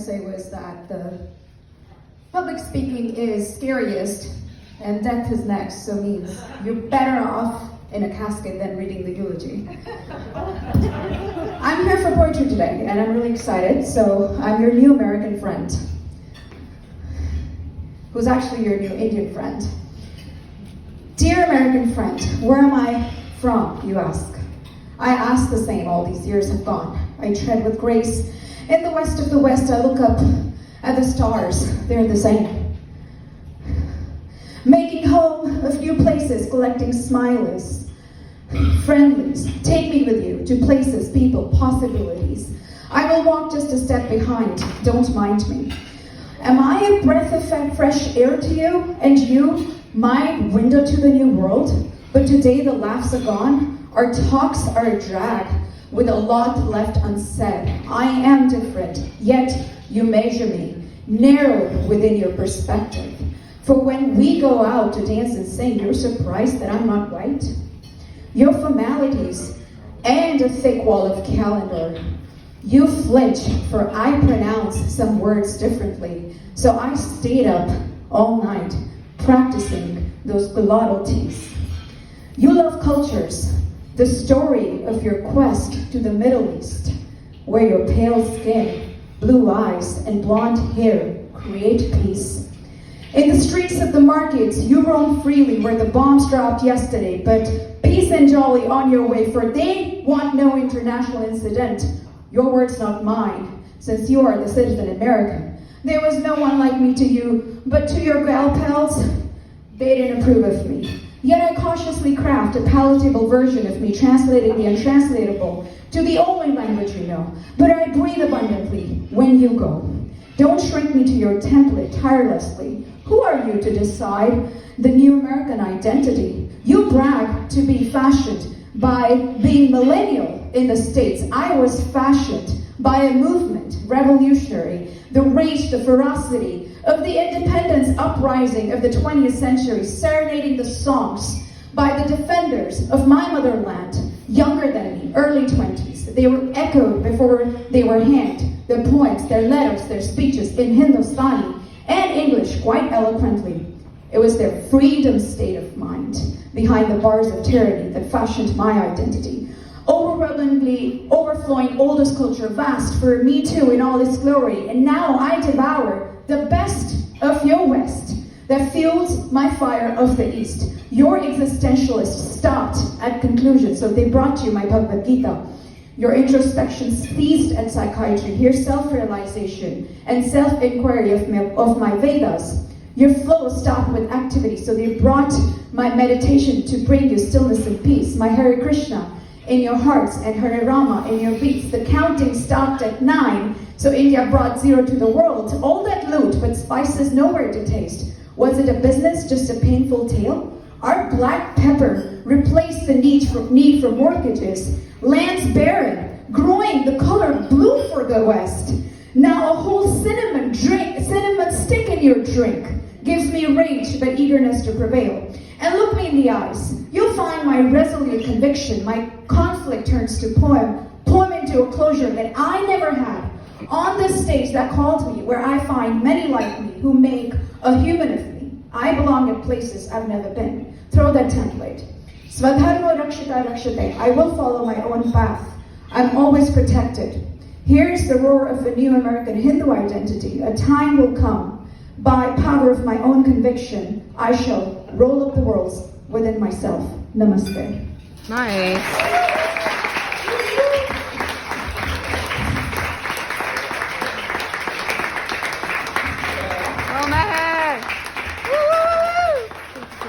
say was that the public speaking is scariest and death is next, so means you're better off in a casket than reading the eulogy. I'm here for poetry today, and I'm really excited. So I'm your new American friend, who's actually your new Indian friend. Dear American friend, where am I from, you ask? I ask the same, all these years have gone. I tread with grace. In the west of the west, I look up at the stars, they're the same. Making home of new places, collecting smileys, friendlies. Take me with you to places, people, possibilities. I will walk just a step behind, don't mind me. Am I a breath of fresh air to you, and you, my window to the new world? But today the laughs are gone, our talks are a drag, with a lot left unsaid. I am different, yet you measure me, narrow within your perspective. For when we go out to dance and sing, you're surprised that I'm not white? Your formalities and a thick wall of calendar. You flinch, for I pronounce some words differently. So I stayed up all night practicing those glottal T's. You love cultures, the story of your quest to the Middle East, where your pale skin, blue eyes, and blonde hair create peace. In the streets of the markets, you roam freely where the bombs dropped yesterday, but peace and jolly on your way, for they want no international incident. Your words, not mine, since you are the citizen American. There was no one like me to you, but to your gal pals, they didn't approve of me. Yet I cautiously craft a palatable version of me, translating the untranslatable to the only language you know. But I breathe abundantly when you go. Don't shrink me to your template tirelessly. Who are you to decide the new American identity? You brag to be fashioned by being millennial in the States. I was fashioned by a movement, revolutionary, the rage, the ferocity of the independence uprising of the 20th century, serenading the songs by the defenders of my motherland, younger than me, early 20s. They were echoed before they were handed. Their poems, their letters, their speeches in Hindustani and English quite eloquently. It was their freedom state of mind behind the bars of tyranny that fashioned my identity. Overwhelmingly overflowing oldest culture, vast for me too in all its glory. And now I devour the best of your West that fuels my fire of the East. Your existentialists stopped at conclusion, so they brought you my Bhagavad Gita. Your introspection ceased at psychiatry. Here's self-realization and self-inquiry of my Vedas. Your flow stopped with activity, so they brought my meditation to bring you stillness and peace. My Hare Krishna in your hearts and Hare Rama in your beats. The counting stopped at 9, so India brought 0 to the world. All that loot, but spices nowhere to taste. Was it a business, just a painful tale? Our black pepper replaced the need for mortgages. Lands barren, growing the color blue for the West. Now a whole cinnamon stick in your drink gives me rage but eagerness to prevail. And look me in the eyes. You'll find my resolute conviction. My conflict turns to poem into a closure that I never had. On this stage that called me, where I find many like me who make a human of me. I belong in places I've never been. Throw that template. Swadharma rakshita rakshate. I will follow my own path. I'm always protected. Here's the roar of a new American Hindu identity. A time will come, by power of my own conviction, I shall roll up the worlds within myself. Namaste. Nice.